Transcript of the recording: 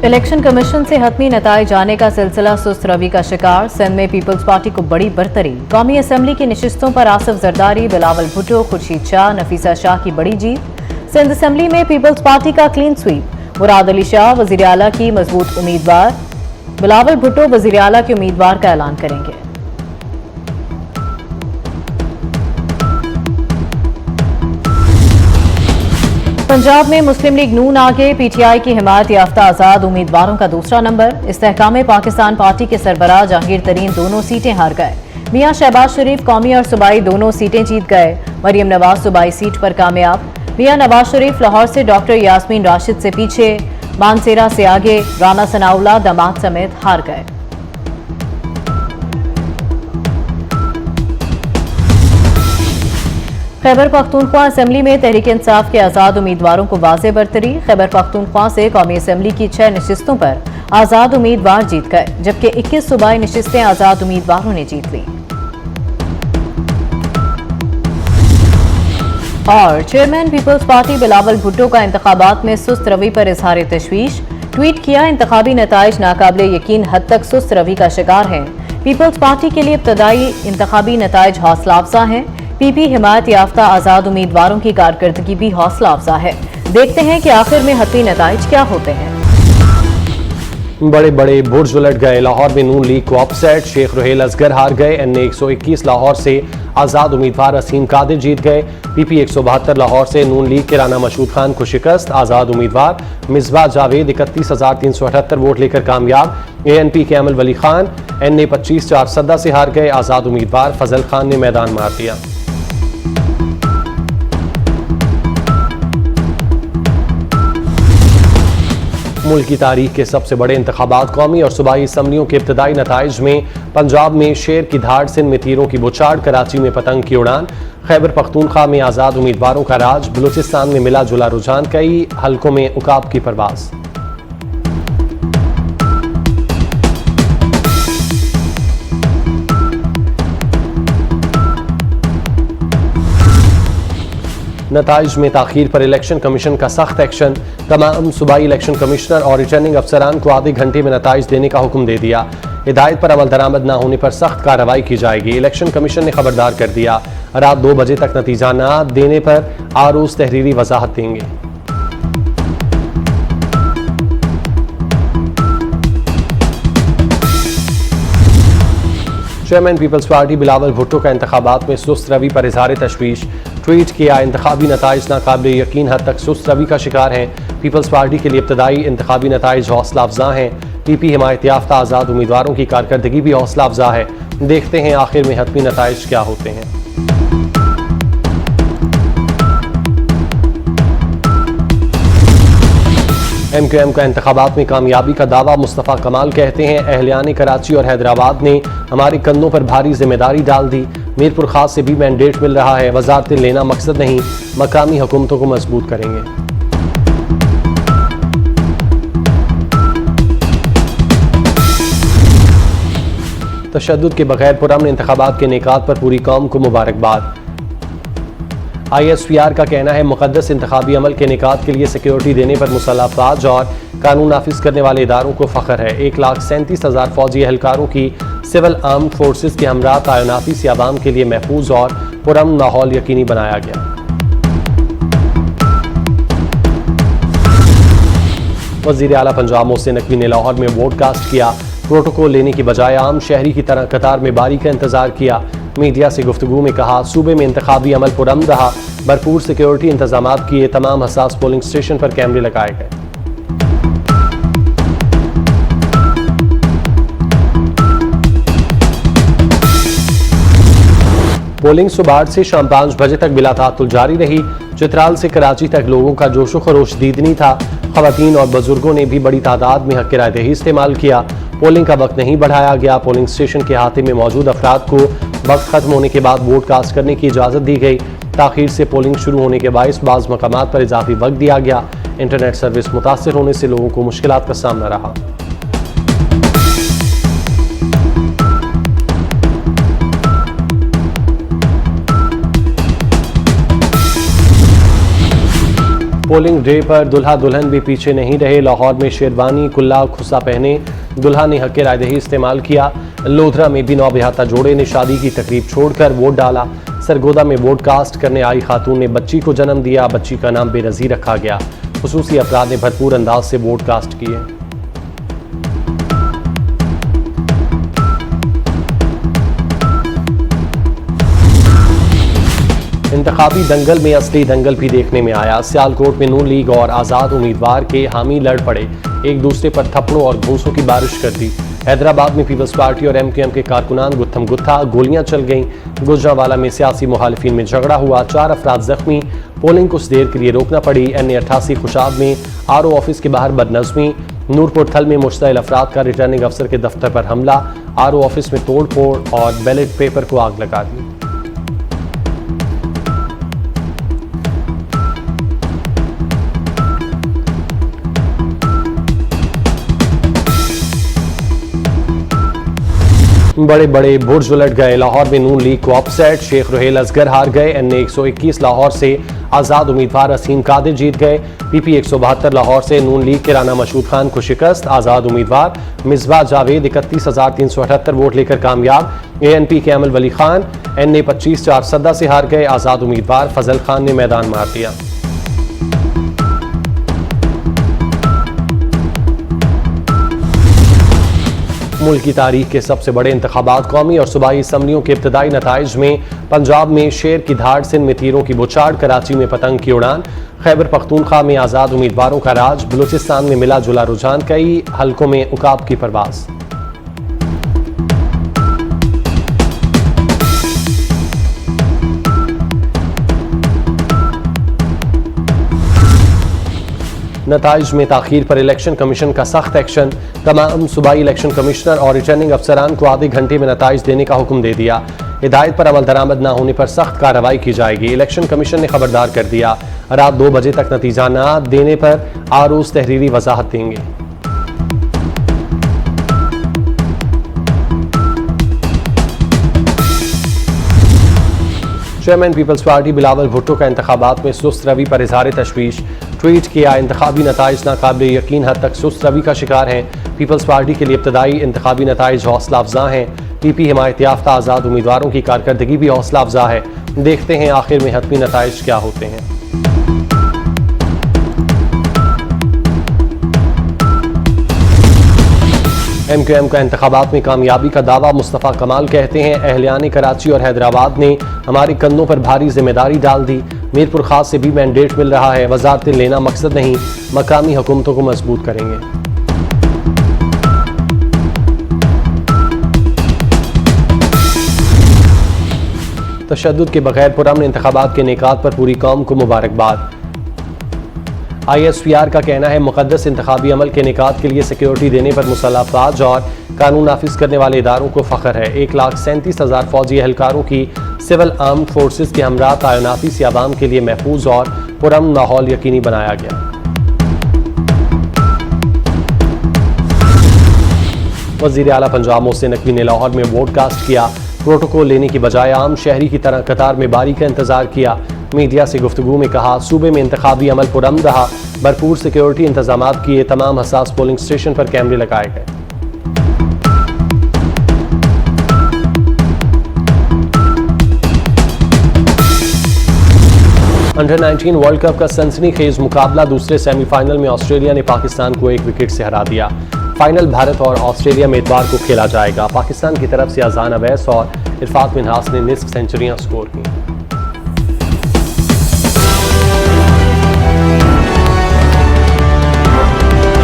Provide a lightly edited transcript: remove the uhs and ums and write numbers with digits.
Election commission से हतमी नताइज आने का सिलसिला सुस्त रवि का शिकार। सिंध में पीपल्स पार्टी को बड़ी बरतरी। कौमी असम्बली की नशिस्तों पर आसिफ जरदारी, बिलावल भुट्टो, खुर्शीद शाह, नफीसा शाह की बड़ी जीत। सिंध असम्बली में पीपल्स पार्टी का क्लीन स्वीप। मुराद अली शाह वजीर आला की मजबूत उम्मीदवार। बिलावल भुट्टो वजीर आला के उम्मीदवार का ऐलान करेंगे। पंजाब में मुस्लिम लीग नून आगे। पीटीआई की हिमायत याफ्ता आजाद उम्मीदवारों का दूसरा नंबर। इस्तेहकाम पाकिस्तान पार्टी के सरबराह जहांगीर तरीन दोनों सीटें हार गए। मियां शहबाज शरीफ कौमी और सूबाई दोनों सीटें जीत गए। मरियम नवाज सूबाई सीट पर कामयाब। मियां नवाज शरीफ लाहौर से डॉक्टर यास्मीन राशिद से पीछे, मानसेरा से आगे। राना सनाउल्लाह दामाद समेत हार गए। खैबर पख्तूनख्वा असेंबली में तहरीक इंसाफ के आज़ाद उम्मीदवारों को वाज़ेह बरतरी। खैबर पख्तूनख्वा से कौमी असेंबली की 6 नशिस्तों पर आज़ाद उम्मीदवार जीत गए, जबकि 21 सूबाई नशिस्तें आज़ाद उम्मीदवारों ने जीत ली। और chairman Peoples Party Bilawal Bhutto का इंतखाबात में सुस्त रवि पर इजहार तशवीश। ट्वीट किया, इंतखाबी नताइज नाकाबिले यकीन हद तक सुस्त रवि का शिकार है। पीपल्स पार्टी के लिए इब्तदाई इंतखाबी नताइज हौसला अफजा हैं। पीपी हिमायत याफ्ता आजाद उम्मीदवारों की कारकर्दगी भी हौसला अफजा है। देखते हैं कि आखिर में हतमी नताइज क्या होते हैं। बड़े बड़े बुर्ज उलट गए। लाहौर में नून लीग को अपसेट। शेख रुहेल असगर हार गए। एनए 121 लाहौर से आजाद उम्मीदवार असीम कादिर जीत गए। पीपी 172 लाहौर से नून लीग के राना मशहूद खान को शिकस्त। आजाद उम्मीदवार मिसबा जावेद 31,378 वोट लेकर कामयाब। एएनपी के अमल वली खान एनए 25 चारसदा से हार गए। आजाद उम्मीदवार फजल खान ने मैदान मार दिया। मुल्क की तारीख के सबसे बड़े इंतखाबात कौमी और सूबाई असम्बलियों के इब्तदाई नताइज में पंजाब में शेर की धाड़, सिंध में तीरों की बुछाड़, कराची में पतंग की उड़ान। खैबर पख्तूनख्वा में आज़ाद उम्मीदवारों का राज। बलूचिस्तान में मिला जुला रुझान। कई हलकों में उकाब की परवाज। नताइज में ताखीर पर इलेक्शन कमीशन का सख्त एक्शन। तमाम सूबाई इलेक्शन कमिश्नर और रिटर्निंग अफसरान को आधे घंटे में नताइज देने का हुक्म दे दिया। हिदायत पर अमल दरामद न होने पर सख्त कार्रवाई की जाएगी। इलेक्शन कमीशन ने खबरदार कर दिया, रात 2 बजे तक नतीजा न देने पर आरोज तहरीरी वजाहत देंगे। Chairman Peoples Party Bilawal Bhutto का इंतखाबात में सुस्त रवि पर इजहार तशवीश। ट्वीट किया, इंतखाबी नताइज नाकाबिले यकीन हद तक सुस्त रवि का शिकार हैं। पीपल्स पार्टी के लिए इब्तदाई इंतखाबी नताइज हौसला अफजा हैं। पीपी हिमायत याफ्ता आज़ाद उम्मीदवारों की कारकर्दगी भी हौसला अफजा है। देखते हैं आखिर में हतमी नताइज क्या होते हैं। एमक्यूएम का इंतखाबात में कामयाबी का दावा। मुस्तफ़ा कमाल कहते हैं, अहलियान कराची और हैदराबाद ने हमारे कंधों पर भारी जिम्मेदारी डाल दी। मीरपुर खास से भी मैंडेट मिल रहा है। वजारतें लेना मकसद नहीं, मकामी हुकूमतों को मजबूत करेंगे। तशद्दुद के बगैर पुरअमन इंतखाबात के निकात पर पूरी कौम को मुबारकबाद। ISPR का कहना है, मुकद्दस इंतखाबी अमल के निकात के लिए सिक्योरिटी देने पर मुसल्लह अफवाज और कानून नाफिज करने वाले इदारों को फ़ख्र है। 1,37,000 फौजी एहलकारों की सिविल आर्म्ड फोर्सेस के हमरा तैनाती से आवाम के लिए महफूज और पुरअमन माहौल यकीनी बनाया गया। वज़ीर आला पंजाब मोहसिन नकवी ने लाहौर में वोट कास्ट किया। प्रोटोकॉल लेने की बजाय आम शहरी की तरह कतार में बारी का इंतजार किया। मीडिया से गुफ्तगू में कहा, सूबे में इंतखाबी अमल पुरअमन रहा। भरपूर सिक्योरिटी इंतजामात किए। तमाम हसास पोलिंग स्टेशन पर कैमरे लगाए गए। पोलिंग सुबह 8 से शाम 5 बजे तक बिला तातुल जारी रही। चित्राल से कराची तक लोगों का जोशो खरोश दीदनी था। खवातीन और बुजुर्गों ने भी बड़ी तादाद में हक राय दही इस्तेमाल किया। पोलिंग का वक्त नहीं बढ़ाया गया। पोलिंग स्टेशन के अहाते में मौजूद अफराद को वक्त खत्म होने के बाद वोट कास्ट करने की इजाज़त दी गई। ताखीर से पोलिंग शुरू होने के बायस बाज़ मकामात पर इजाफी वक्त दिया गया। इंटरनेट सर्विस मुतासर होने से लोगों को मुश्किलात का सामना रहा। पोलिंग डे पर दुल्हा दुल्हन भी पीछे नहीं रहे। लाहौर में शेरवानी कुल्ला खुस्सा पहने दुल्हा ने हक रायदही इस्तेमाल किया। लोधरा में भी नौबियाता जोड़े ने शादी की तकरीब छोड़कर वोट डाला। सरगोदा में वोट कास्ट करने आई खातून ने बच्ची को जन्म दिया। बच्ची का नाम बेनज़ीर रखा गया। खुसूसी अफराद ने भरपूर अंदाज से वोट कास्ट किए। इंतखाबी दंगल में असली दंगल भी देखने में आया। सियालकोट में नून लीग और आज़ाद उम्मीदवार के हामी लड़ पड़े, एक दूसरे पर थप्पड़ों और घूंसों की बारिश कर दी। हैदराबाद में पीपल्स पार्टी और MQM के कारकुनान गुत्थम गुत्था, गोलियां चल गईं। गुजरांवाला में सियासी मुखालिफिन में झगड़ा हुआ, 4 अफराद जख्मी। पोलिंग कुछ देर के लिए रोकना पड़ी। NA88 खुशाब में RO ऑफिस के बाहर बदनज़मी। नूरपुर थल में मुश्तइल अफराद का रिटर्निंग अफसर के दफ्तर पर हमला। RO ऑफिस में तोड़ फोड़ और बैलेट पेपर को आग लगा दी। बड़े बड़े बुर्ज उलट गए। लाहौर में नून लीग को अपसेट, शेख रुहेल असगर हार गए। NA121 लाहौर से आज़ाद उम्मीदवार असीम कादिर जीत गए। PP 172 लाहौर से नून लीग के राना मशहूद खान को शिकस्त। आज़ाद उम्मीदवार मिसबा जावेद 31,378 वोट लेकर कामयाब। ANP के अमल वली खान NA25 चारसदा से हार गए। आज़ाद उम्मीदवार फजल खान ने मैदान मार दिया। मुल्क की तारीख के सबसे बड़े इंतखाबात कौमी और सूबाई असम्बलियों के इब्तदाई नताइज में पंजाब में शेर की धाड़, सिंध में तीरों की बुछाड़, कराची में पतंग की उड़ान। खैबर पख्तूनख्वा में आज़ाद उम्मीदवारों का राज। बलूचिस्तान में मिला जुला रुझान, कई हलकों में उकाब की परवास। नताइज में ताखीर पर इलेक्शन कमीशन का सख्त एक्शन। तमाम सूबाई इलेक्शन कमिश्नर और रिटर्निंग अफसरान को आधे घंटे में नताइज देने का हुक्म दे दिया। हिदायत पर अमल दरामद न होने पर सख्त कार्रवाई की जाएगी। इलेक्शन कमीशन ने खबरदार कर दिया, रात 2 बजे तक नतीजा न देने पर आरोज तहरीरी वजाहत देंगे। Chairman Peoples Party Bilawal Bhutto का इंतखाबात में सुस्त रवि पर इजहार तशवीश। ट्वीट किया, इंतखाबी नताइज नाकाबिल यकीन हद तक सुस्त रवि का शिकार हैं। पीपल्स पार्टी के लिए इब्तदाई इंतखाबी नताइज हौसला अफजा हैं। PP हिमायत याफ्ता आज़ाद उम्मीदवारों की कारकर्दगी भी हौसला अफजा है। देखते हैं आखिर में हतमी नताइज क्या होते हैं। MQM का इंतखाबात में कामयाबी का दावा। मुस्तफ़ा कमाल कहते हैं, अहलियान कराची और हैदराबाद ने हमारे कंधों पर भारी जिम्मेदारी डाल दी। मीरपुर खास से भी मैंडेट मिल रहा है। वजारतें लेना मकसद नहीं, मकामी हुकूमतों को मजबूत करेंगे। तशद्दुद के बगैर पुरअमन इंतखाबात के निकात पर पूरी कौम को मुबारकबाद। ISPR का कहना है, मुकद्दस इंतखाबी अमल के निकात के लिए सिक्योरिटी देने पर मुसल्लह अफवाज और कानून नाफिज करने वाले इदारों को फ़ख्र है। 1,37,000 फौजी एहलकारों की सिविल आर्म्ड फोर्सेस के हमरा तैनाती से आवाम के लिए महफूज और पुरअमन माहौल यकीनी बनाया गया। वज़ीर आला पंजाब मोहसिन नकवी ने लाहौर में वोट कास्ट किया। प्रोटोकॉल लेने की बजाय आम शहरी की तरह कतार में बारी का इंतजार किया। मीडिया से गुफ्तगू में कहा, सूबे में इंतखाबी अमल पुरअमन रहा। भरपूर सिक्योरिटी इंतजामात किए। तमाम हसास पोलिंग स्टेशन पर कैमरे लगाए गए। अंडर-19 वर्ल्ड कप का सनसनीखेज मुकाबला। दूसरे सेमीफाइनल में ऑस्ट्रेलिया ने पाकिस्तान को 1 विकेट से हरा दिया। फाइनल भारत और ऑस्ट्रेलिया में इतवार को खेला जाएगा। पाकिस्तान की तरफ से अजान अवैस और इरफात मिन्हास ने निस्फ सेंचुरियां स्कोर की।